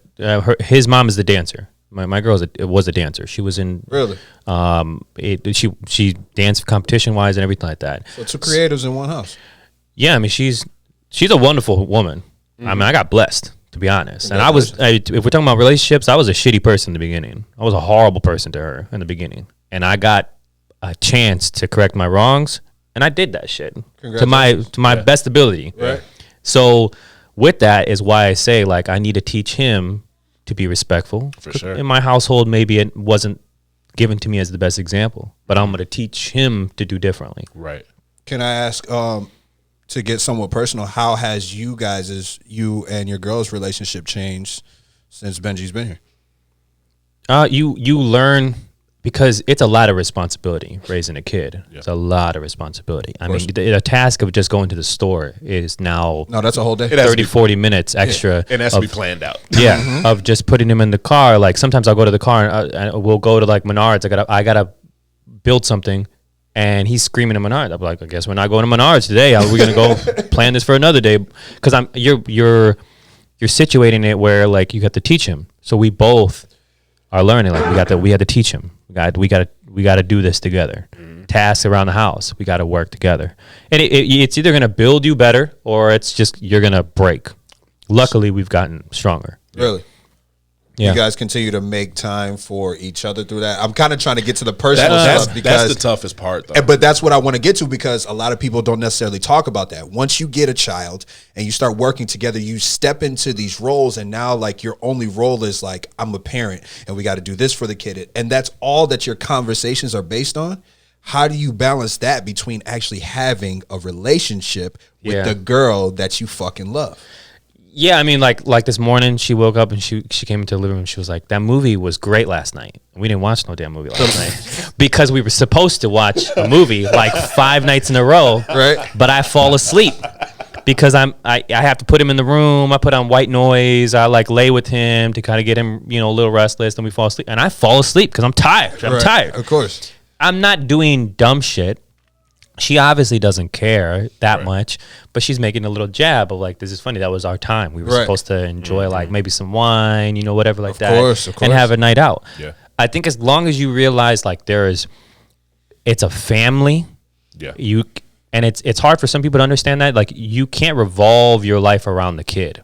Speaker 3: his mom is the dancer. My girl was a dancer. She was in
Speaker 1: really.
Speaker 3: She danced competition wise and everything like that.
Speaker 1: So two creatives in one house.
Speaker 3: Yeah, I mean she's a wonderful woman. I mean I got blessed, to be honest. And if we're talking about relationships, I was a shitty person in the beginning. I was a horrible person to her in the beginning, and I got a chance to correct my wrongs, and I did that shit to my best ability.
Speaker 1: Right.
Speaker 3: So with that is why I say like I need to teach him to be respectful.
Speaker 2: For sure.
Speaker 3: In my household, maybe it wasn't given to me as the best example, but I'm going to teach him to do differently.
Speaker 2: Right.
Speaker 1: Can I ask, to get somewhat personal, how has you and your girl's relationship changed since Benji's been here?
Speaker 3: You learn, because it's a lot of responsibility raising a kid. Yeah. It's a lot of responsibility. I mean, the task of just going to the store is now
Speaker 1: that's a whole day.
Speaker 3: 30, 40 minutes extra.
Speaker 2: It has to be planned out.
Speaker 3: Yeah, of just putting him in the car. Like sometimes I'll go to the car and we'll go to like Menards. I gotta build something, and he's screaming at Menards. I'm like, I guess we're not going to Menards today. We're gonna go plan this for another day, because you're situating it where like you have to teach him. So we both are learning. Like we had to teach him. We got to do this together. Tasks around the house, we got to work together. And it's either going to build you better or it's just you're going to break. Luckily, we've gotten stronger.
Speaker 1: Really? Yeah. You guys continue to make time for each other through that. I'm kind of trying to get to the personal stuff because
Speaker 2: that's the toughest part, though.
Speaker 1: But that's what I want to get to, because a lot of people don't necessarily talk about that. Once you get a child and you start working together, you step into these roles, and now like your only role is like, I'm a parent and we got to do this for the kid. And that's all that your conversations are based on. How do you balance that between actually having a relationship with the girl that you fucking love?
Speaker 3: Yeah, I mean, like this morning, she woke up and she came into the living room. She was like, "That movie was great last night." We didn't watch no damn movie last night because we were supposed to watch a movie like 5 nights in a row.
Speaker 1: Right.
Speaker 3: But I fall asleep because I have to put him in the room. I put on white noise. I like lay with him to kind of get him, a little restless. Then we fall asleep, and I fall asleep because I'm tired. I'm tired.
Speaker 1: Of course.
Speaker 3: I'm not doing dumb shit. She obviously doesn't care that much, but she's making a little jab of like, this is funny. That was our time. We were supposed to enjoy like maybe some wine, whatever like that. Of course. And have a night out.
Speaker 2: Yeah.
Speaker 3: I think as long as you realize like it's a family.
Speaker 2: Yeah.
Speaker 3: And it's hard for some people to understand that. Like you can't revolve your life around the kid.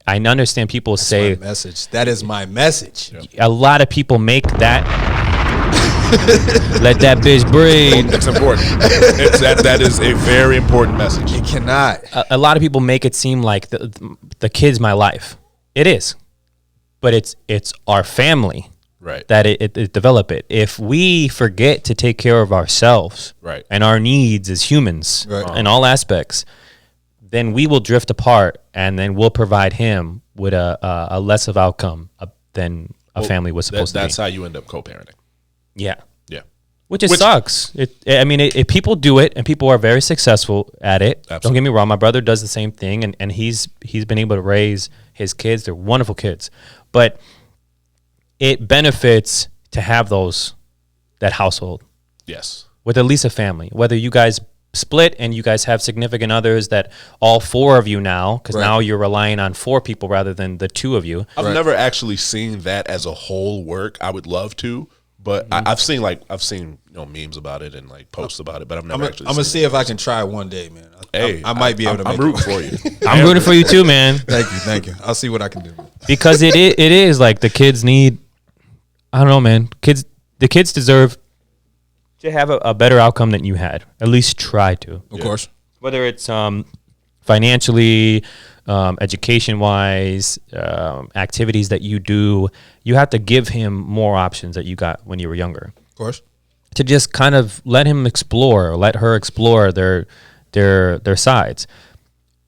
Speaker 3: I understand people say.
Speaker 1: My message. That is my message.
Speaker 3: A lot of people make that. Let that bitch breathe.
Speaker 2: It's important. That is a very important message.
Speaker 1: You cannot.
Speaker 3: A lot of people make it seem like the kid's my life. It is, but it's our family.
Speaker 2: Right.
Speaker 3: That it develop it. If we forget to take care of ourselves,
Speaker 2: right, and
Speaker 3: our needs as humans, in all aspects, then we will drift apart, and then we'll provide him with a less of outcome than a family was supposed to be.
Speaker 2: That's how you end up co-parenting.
Speaker 3: Yeah.
Speaker 2: Yeah.
Speaker 3: Which sucks. If people do it and people are very successful at it. Absolutely. Don't get me wrong. My brother does the same thing, and he's been able to raise his kids. They're wonderful kids, but it benefits to have that household.
Speaker 2: Yes.
Speaker 3: With at least a family, whether you guys split and you guys have significant others that all 4 of you now, because now you're relying on 4 people rather than the 2 of you.
Speaker 2: I've never actually seen that as a whole work. I would love to. But I've seen memes about it and like posts about it, but I've never actually.
Speaker 1: I'm gonna see if I can try one day, man. I might be able to.
Speaker 2: I'm rooting for you.
Speaker 3: I'm rooting for you too, man.
Speaker 1: Thank you. I'll see what I can do.
Speaker 3: Because it is like the kids need. I don't know, man. The kids deserve to have a better outcome than you had. At least try to.
Speaker 1: Of course.
Speaker 3: Whether it's financially, education-wise, activities that you do, you have to give him more options that you got when you were younger.
Speaker 1: Of course.
Speaker 3: To just kind of let him explore, or let her explore their sides.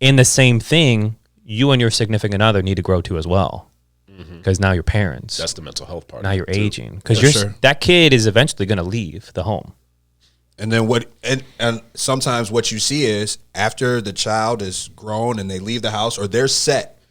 Speaker 3: In the same thing, you and your significant other need to grow too as well. Because now you're parents.
Speaker 2: That's the mental health part.
Speaker 3: Now you're aging. Because that kid is eventually going to leave the home.
Speaker 1: And then and sometimes what you see is after the child is grown and they leave the house or they're set,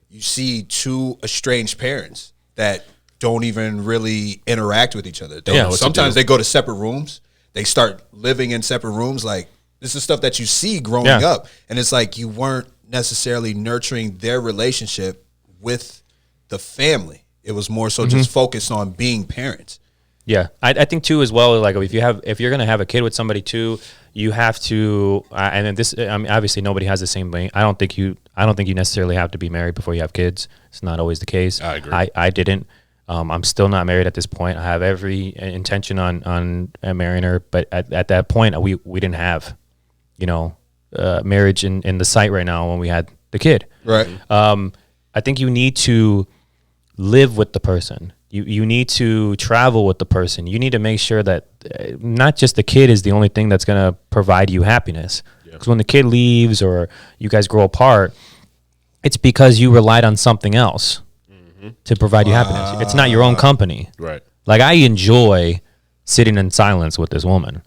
Speaker 1: you see two estranged parents that don't even really interact with each other. Sometimes they go to separate rooms. They start living in separate rooms. Like, this is stuff that you see growing up. And it's like you weren't necessarily nurturing their relationship with the family. It was more so just focused on being parents.
Speaker 3: Yeah, I think too as well. Like if you're gonna have a kid with somebody too, you have to. And then this, I mean, obviously nobody has the same thing. I don't think you necessarily have to be married before you have kids. It's not always the case.
Speaker 2: I agree.
Speaker 3: I didn't. I'm still not married at this point. I have every intention on marrying her, but at that point we didn't have, marriage in the sight right now when we had the kid.
Speaker 1: Right.
Speaker 3: I think you need to live with the person. You need to travel with the person. You need to make sure that not just the kid is the only thing that's going to provide you happiness. Because when the kid leaves or you guys grow apart, it's because you relied on something else to provide you happiness. It's not your own company.
Speaker 2: Right.
Speaker 3: Like, I enjoy sitting in silence with this woman.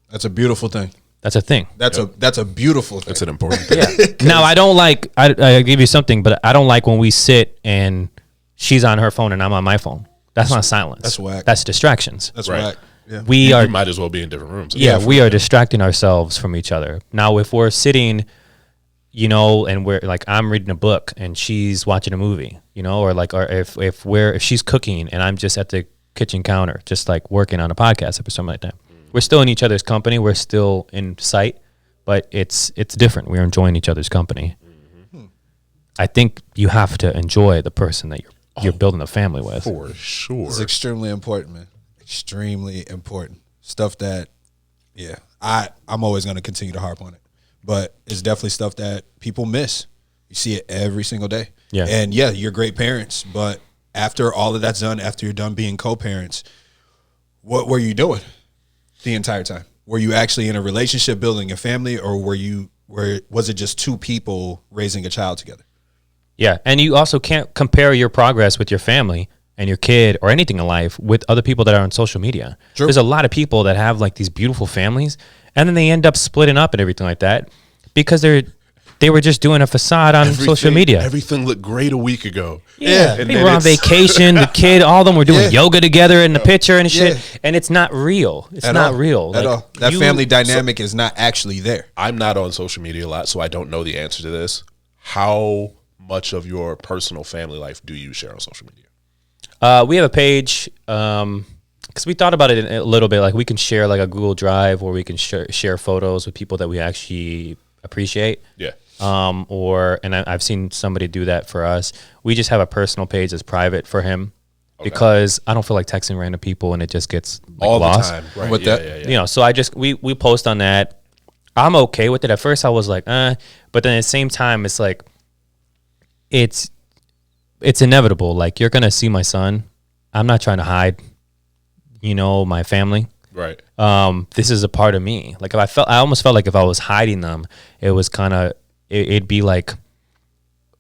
Speaker 1: That's a beautiful thing.
Speaker 3: That's a thing.
Speaker 1: That's a beautiful thing.
Speaker 2: That's an important thing.
Speaker 3: Yeah. Now, I don't like, I give you something, but I don't like when we sit and she's on her phone and I'm on my phone. That's not silence.
Speaker 1: That's whack.
Speaker 3: That's distractions.
Speaker 1: That's
Speaker 2: right.
Speaker 1: whack. Yeah.
Speaker 2: You might as well be in different rooms.
Speaker 3: We are distracting ourselves from each other. Now, if we're sitting, and we're like, I'm reading a book and she's watching a movie, or if she's cooking and I'm just at the kitchen counter, just like working on a podcast or something like that. We're still in each other's company. We're still in sight, but it's different. We're enjoying each other's company. I think you have to enjoy the person that you're building a family with.
Speaker 2: For sure.
Speaker 1: It's extremely important, man. Extremely important. Stuff that, I'm always going to continue to harp on it. But it's definitely stuff that people miss. You see it every single day.
Speaker 3: Yeah.
Speaker 1: And you're great parents, but after all of that's done, after you're done being co-parents, what were you doing the entire time? Were you actually in a relationship building a family, or was it just two people raising a child together?
Speaker 3: Yeah, and you also can't compare your progress with your family and your kid or anything in life with other people that are on social media. True. There's a lot of people that have like these beautiful families, and then they end up splitting up and everything like that because they were just doing a facade on social media.
Speaker 2: Everything looked great a week ago.
Speaker 3: Yeah, they were on vacation. The kid, all of them were doing yoga together in the picture and shit, and it's not real. It's not real
Speaker 1: at all. That family dynamic is not actually there.
Speaker 2: I'm not on social media a lot, so I don't know the answer to this. How much of your personal family life do you share on social media?
Speaker 3: We have a page because we thought about it a little bit. Like, we can share like a Google Drive, or we can share photos with people that we actually appreciate.
Speaker 2: Yeah.
Speaker 3: I've seen somebody do that for us. We just have a personal page that's private for him because I don't feel like texting random people and it just gets like,
Speaker 2: all
Speaker 3: lost.
Speaker 2: the time. Right. With that,
Speaker 3: So we post on that. I'm okay with it. At first I was like, but then at the same time, it's like, it's inevitable. Like, you're gonna see my son. I'm not trying to hide, my family.
Speaker 2: Right.
Speaker 3: This is a part of me. Like, I almost felt like if I was hiding them, it was kind of, it'd be like,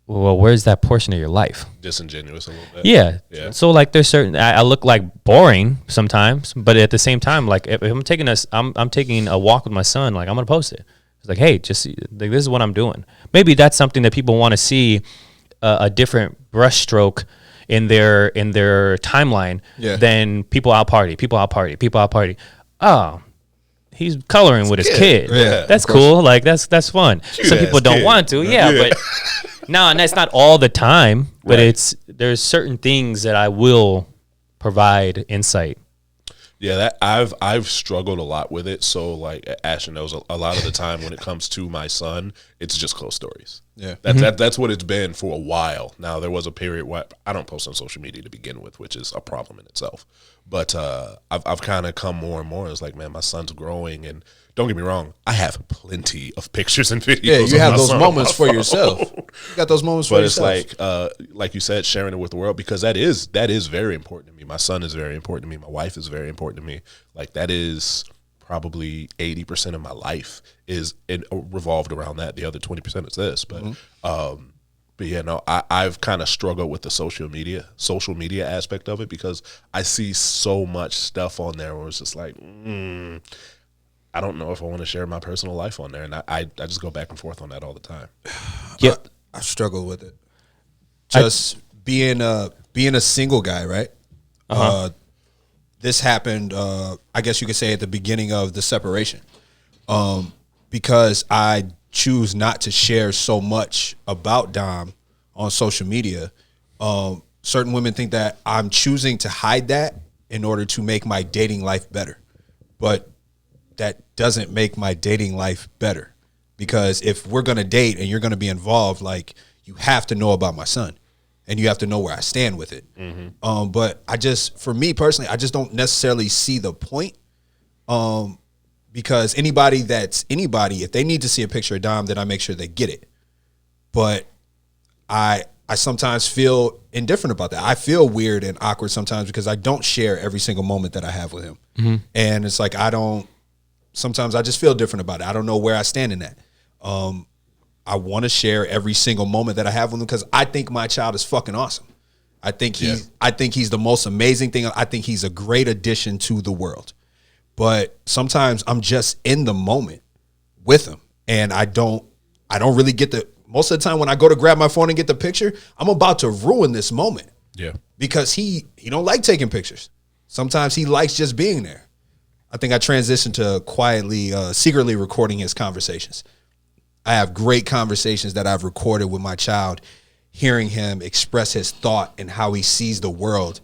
Speaker 3: well, where's that portion of your life?
Speaker 2: Disingenuous a little bit.
Speaker 3: Yeah. So like, there's certain, I look like boring sometimes, but at the same time, like if I'm taking I'm taking a walk with my son, like I'm gonna post it. It's like, hey, just like, this is what I'm doing. Maybe that's something that people want to see. A different brushstroke in their timeline than people out party. Oh, he's coloring with his kid.
Speaker 1: Yeah,
Speaker 3: that's cool. Like that's fun. Some people don't want to. But no, and that's not all the time. But there's certain things that I will provide insight.
Speaker 2: Yeah, that I've struggled a lot with it. So like Ashton knows, a lot of the time when it comes to my son, it's just close stories.
Speaker 1: Yeah,
Speaker 2: that's what it's been for a while. Now there was a period where I don't post on social media to begin with, which is a problem in itself. But I've kind of come more and more. It's like, man, my son's growing, and don't get me wrong, I have plenty of pictures and videos.
Speaker 1: Yeah, you have those moments for yourself. You got those moments for yourself.
Speaker 2: But it's like you said, sharing it with the world, because that is very important to me. My son is very important to me. My wife is very important to me. Like, that is probably 80% of my life is revolved around that. The other 20% is this. But But yeah, no, I've kind of struggled with the social media aspect of it because I see so much stuff on there where it's just like, I don't know if I want to share my personal life on there. And I just go back and forth on that all the time.
Speaker 1: Yeah, I struggle with it. Just being a single guy, right? This happened, I guess you could say, at the beginning of the separation, because I choose not to share so much about Dom on social media. Certain women think that I'm choosing to hide that in order to make my dating life better, but that doesn't make my dating life better, because if we're going to date and you're going to be involved, like, you have to know about my son and you have to know where I stand with it. But for me personally, I just don't necessarily see the point. Because anybody, if they need to see a picture of Dom, then I make sure they get it. But I sometimes feel indifferent about that. I feel weird and awkward sometimes because I don't share every single moment that I have with him. And it's like, sometimes I just feel different about it. I don't know where I stand in that. I want to share every single moment that I have with him because I think my child is fucking awesome. I think he's the most amazing thing. I think he's a great addition to the world. But sometimes I'm just in the moment with him, and I don't really get most of the time when I go to grab my phone and get the picture, I'm about to ruin this moment.
Speaker 2: Yeah.
Speaker 1: Because he don't like taking pictures. Sometimes he likes just being there. I think I transitioned to quietly, secretly recording his conversations. I have great conversations that I've recorded with my child, hearing him express his thought and how he sees the world,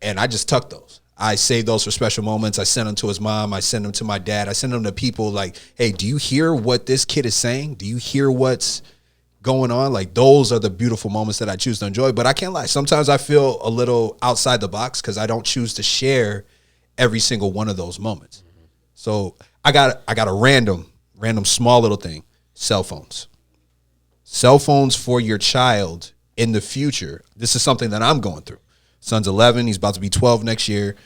Speaker 1: and I just tuck those. I save those for special moments. I send them to his mom. I send them to my dad. I send them to people like, hey, do you hear what this kid is saying? Do you hear what's going on? Like, those are the beautiful moments that I choose to enjoy. But I can't lie. Sometimes I feel a little outside the box because I don't choose to share every single one of those moments. So I got a random small little thing. Cell phones. Cell phones for your child in the future. This is something that I'm going through. Son's 11. He's about to be 12 next year.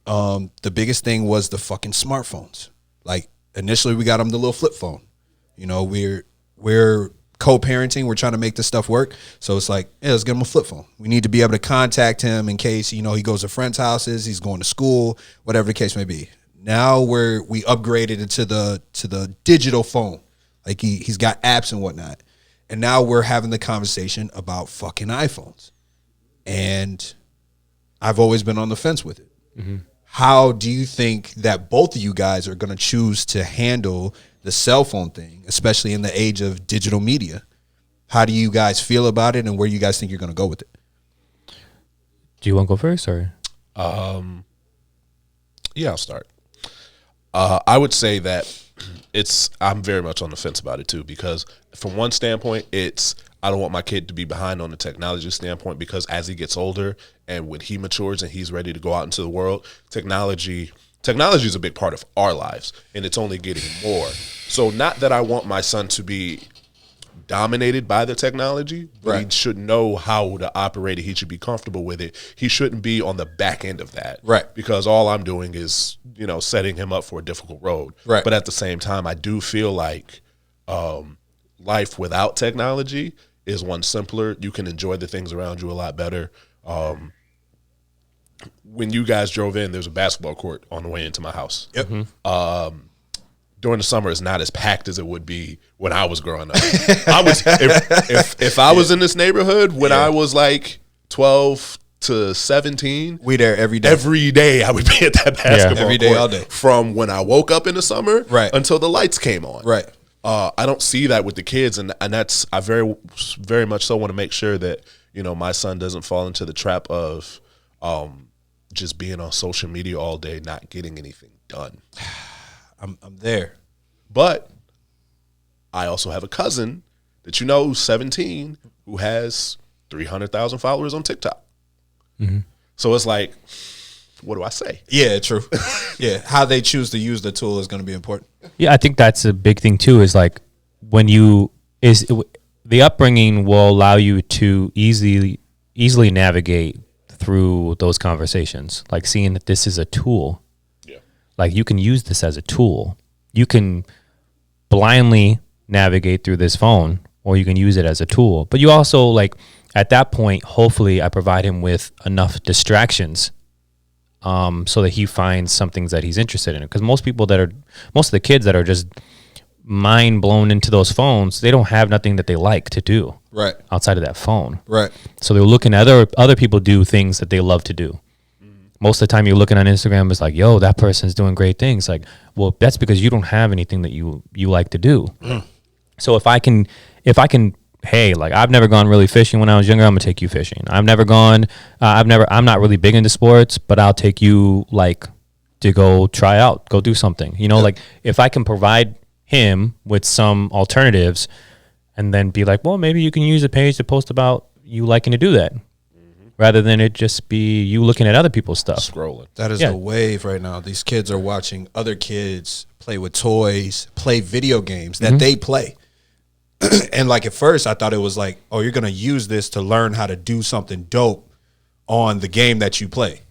Speaker 1: The biggest thing was the fucking smartphones. Like, initially we got him the little flip phone. You know, we're co-parenting. We're trying to make this stuff work. So it's like, yeah, let's get him a flip phone. We need to be able to contact him in case, he goes to friends' houses, he's going to school, whatever the case may be. Now we upgraded it to the digital phone. Like, he's got apps and whatnot. And now we're having the conversation about fucking iPhones. And I've always been on the fence with it. How do you think that both of you guys are going to choose to handle the cell phone thing, especially in the age of digital media? How do you guys feel about it, and where you guys think you're going to go with it?
Speaker 3: Do you want to go first, or?
Speaker 2: Yeah, I'll start. I would say that I'm very much on the fence about it too, because from one standpoint, I don't want my kid to be behind on the technology standpoint, because as he gets older and when he matures and he's ready to go out into the world, technology is a big part of our lives, and it's only getting more. So not that I want my son to be dominated by the technology, but right. He should know how to operate it. He should be comfortable with it. He shouldn't be on the back end of that.
Speaker 1: Right.
Speaker 2: Because all I'm doing is, setting him up for a difficult road.
Speaker 1: Right.
Speaker 2: But at the same time, I do feel like life without technology is one simpler. You can enjoy the things around you a lot better. When you guys drove in, there's a basketball court on the way into my house.
Speaker 1: Yep.
Speaker 2: Mm-hmm. During the summer, it's not as packed as it would be when I was growing up. If I was in this neighborhood when I was like 12 to 17,
Speaker 1: we there every day.
Speaker 2: Every day I would be at that basketball
Speaker 1: every day,
Speaker 2: court,
Speaker 1: all day,
Speaker 2: from when I woke up in the summer until the lights came on.
Speaker 1: Right.
Speaker 2: I don't see that with the kids, and that's I very, very much so want to make sure that my son doesn't fall into the trap of just being on social media all day, not getting anything done.
Speaker 1: I'm there.
Speaker 2: But I also have a cousin that who's 17, who has 300,000 followers on TikTok. Mm-hmm. So it's like, what do I say?
Speaker 1: Yeah, true. Yeah, how they choose to use the tool is going to be important.
Speaker 3: Yeah, I think that's a big thing too, is like the upbringing will allow you to easily navigate through those conversations, like seeing that this is a tool. Like, you can use this as a tool. You can blindly navigate through this phone, or you can use it as a tool. But you also, like, at that point, hopefully I provide him with enough distractions so that he finds some things that he's interested in. Because most of the kids that are just mind blown into those phones, they don't have nothing that they like to do outside of that phone.
Speaker 1: Right.
Speaker 3: So they're looking at other people do things that they love to do. Most of the time you're looking on Instagram, it's like, yo, that person's doing great things. Like, well, that's because you don't have anything that you like to do. So if I can, hey, like, I've never gone really fishing when I was younger, I'm gonna take you fishing. I'm not really big into sports, but I'll take you, like, to go try out, go do something. You know, like, if I can provide him with some alternatives and then be like, well, maybe you can use a page to post about you liking to do that. Rather than it just be you looking at other people's stuff.
Speaker 2: Scrolling.
Speaker 1: That is the wave right now. These kids are watching other kids play with toys, play video games that they play. And like at first I thought it was like, oh, you're going to use this to learn how to do something dope on the game that you play.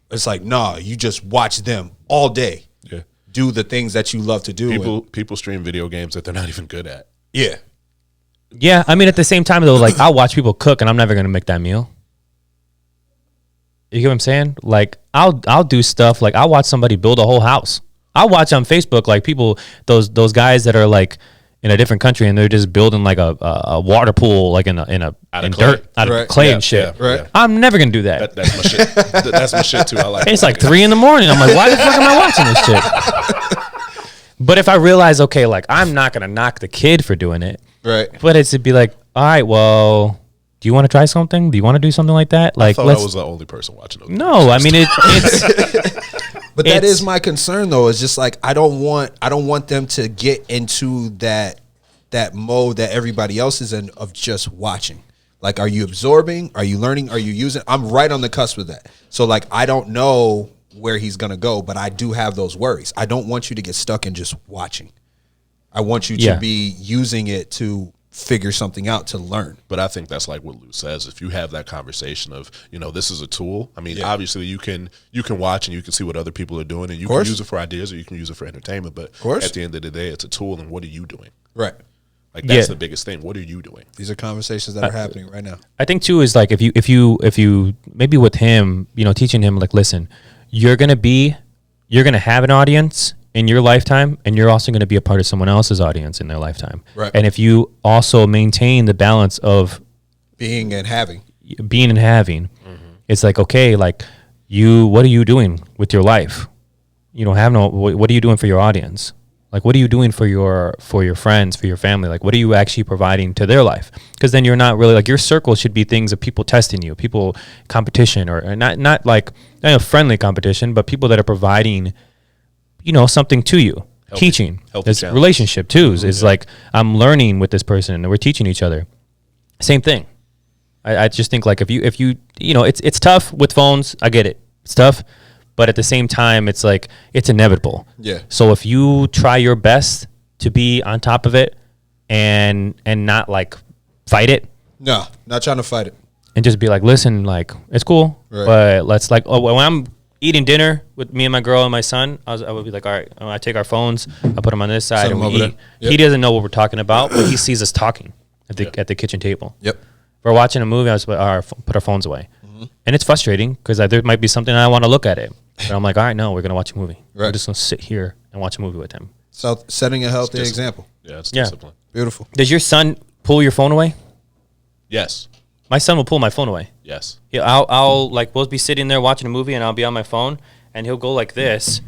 Speaker 1: It's like, nah, you just watch them all day. Yeah. Do the things that you love to do.
Speaker 2: People stream video games that they're not even good at.
Speaker 1: Yeah.
Speaker 3: Yeah. I mean, at the same time though, like, I'll watch people cook and I'm never going to make that meal. You get what I'm saying? Like, I'll do stuff, like, I'll watch somebody build a whole house. I'll watch on Facebook, like, people, those guys that are, like, in a different country and they're just building, like, a water pool, like, in dirt, out of clay and shit.
Speaker 1: Right.
Speaker 3: I'm never gonna do that.
Speaker 2: That's my shit. That's my shit too. I like.
Speaker 3: It's like 3 a.m. I'm like, why the fuck am I watching this shit? But if I realize, okay, like, I'm not gonna knock the kid for doing it,
Speaker 1: right?
Speaker 3: But it's to be like, all right, well, do you want to try something? Do you want to do something like that? Like,
Speaker 2: I thought I was the only person watching those.
Speaker 3: No, I mean it's.
Speaker 1: But that is my concern, though. It's just like I don't want them to get into that mode that everybody else is in of just watching. Like, are you absorbing? Are you learning? Are you using? I'm right on the cusp of that. So, like, I don't know where he's gonna go, but I do have those worries. I don't want you to get stuck in just watching. I want you to be using it to figure something out, to learn.
Speaker 2: But I think that's like what Lou says. If you have that conversation of, you know, this is a tool. I mean, obviously you can watch and you can see what other people are doing and you can use it for ideas or you can use it for entertainment. But at the end of the day, it's a tool. And what are you doing?
Speaker 1: Right.
Speaker 2: Like, that's the biggest thing. What are you doing?
Speaker 1: These are conversations that are happening right now.
Speaker 3: I think too is like if you maybe with him, you know, teaching him, like, listen, you're gonna have an audience in your lifetime, and you're also going to be a part of someone else's audience in their lifetime.
Speaker 1: Right.
Speaker 3: And if you also maintain the balance of
Speaker 1: being and having,
Speaker 3: it's like, okay, like, what are you doing with your life? You don't have what are you doing for your audience? Like, what are you doing for your friends, for your family? Like, what are you actually providing to their life? Because then you're not really, like, your circle should be things of people testing you, people competition, or not like not a friendly competition, but people that are providing, you know, something to you. Teaching. This relationship too is like, I'm learning with this person and we're teaching each other. Same thing. I just think, like, if you you know, it's tough with phones. I get it. It's tough. But at the same time, it's like, it's inevitable.
Speaker 1: Yeah.
Speaker 3: So if you try your best to be on top of it and not, like, fight it.
Speaker 1: No, not trying to fight it.
Speaker 3: And just be like, listen, like, it's cool. Right. But let's, like, when I'm eating dinner with me and my girl and my son, I would be like, all right, I take our phones, I put them on this side, and we eat. Yep. He doesn't know what we're talking about, but he sees us talking at the kitchen table.
Speaker 1: Yep.
Speaker 3: If we're watching a movie, I just put our phones away. Mm-hmm. And it's frustrating because there might be something I want to look at it. But I'm like, all right, no, we're going to watch a movie. Right. We're just going to sit here and watch a movie with him.
Speaker 1: So setting a healthy example.
Speaker 2: Yeah, it's discipline.
Speaker 1: Beautiful.
Speaker 3: Does your son pull your phone away?
Speaker 2: Yes.
Speaker 3: My son will pull my phone away.
Speaker 2: Yes.
Speaker 3: Yeah, I'll like, we'll be sitting there watching a movie and I'll be on my phone and he'll go like this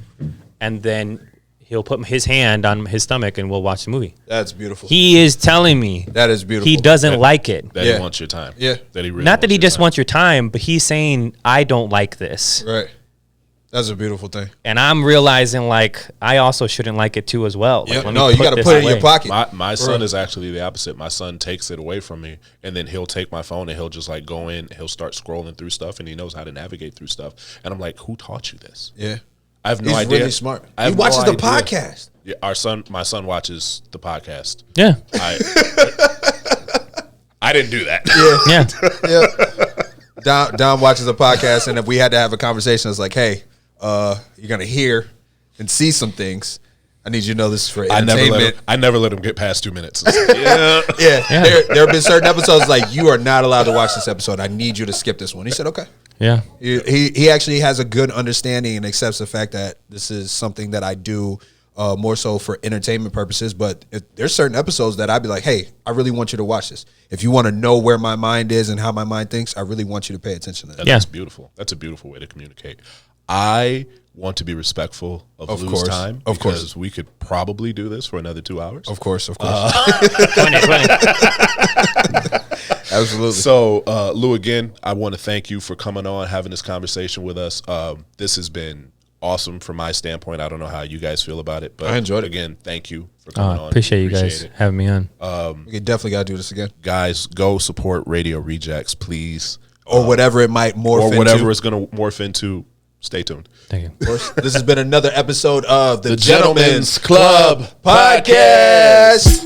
Speaker 3: and then he'll put his hand on his stomach and we'll watch the movie.
Speaker 1: That's beautiful.
Speaker 3: He is telling me
Speaker 1: that is beautiful.
Speaker 3: He doesn't like it.
Speaker 2: That he wants your time.
Speaker 1: Yeah.
Speaker 2: That he really
Speaker 3: not that he just wants your time, but he's saying, I don't like this.
Speaker 1: Right. That's a beautiful thing.
Speaker 3: And I'm realizing, like, I also shouldn't like it too as well. Like,
Speaker 1: no, you got to put it in your pocket.
Speaker 2: My son is actually the opposite. My son takes it away from me, and then he'll take my phone and he'll just, like, go in, he'll start scrolling through stuff, and he knows how to navigate through stuff. And I'm like, who taught you this?
Speaker 1: Yeah.
Speaker 2: I have no idea.
Speaker 1: He's really smart. He watches the podcast.
Speaker 2: Yeah, my son watches the podcast.
Speaker 3: Yeah.
Speaker 2: I didn't do that.
Speaker 3: Yeah.
Speaker 1: Don watches the podcast, and if we had to have a conversation, it's like, hey, you're going to hear and see some things. I need you to know this is for entertainment.
Speaker 2: I never let him get past 2 minutes.
Speaker 1: Yeah. There have been certain episodes like, you are not allowed to watch this episode. I need you to skip this one. He said, okay.
Speaker 3: Yeah.
Speaker 1: He actually has a good understanding and accepts the fact that this is something that I do more so for entertainment purposes. But there's certain episodes that I'd be like, hey, I really want you to watch this. If you want to know where my mind is and how my mind thinks, I really want you to pay attention to that.
Speaker 2: That's beautiful. That's a beautiful way to communicate. I want to be respectful of Lou's time.
Speaker 1: Of course.
Speaker 2: Because we could probably do this for another 2 hours.
Speaker 1: Of course.
Speaker 3: 20.
Speaker 1: Absolutely.
Speaker 2: So, Lou, again, I want to thank you for coming on, having this conversation with us. This has been awesome from my standpoint. I don't know how you guys feel about it, but
Speaker 1: I enjoyed it.
Speaker 2: Again, thank you for coming on.
Speaker 3: Appreciate you guys having me on.
Speaker 1: We definitely got to do this again.
Speaker 2: Guys, go support Radio Rejekts, please.
Speaker 1: Or whatever it might morph into.
Speaker 2: Or whatever it's going to morph into. Stay tuned.
Speaker 3: Thank you.
Speaker 1: Of course, this has been another episode of the
Speaker 2: Gentlemen's
Speaker 1: Club Podcast.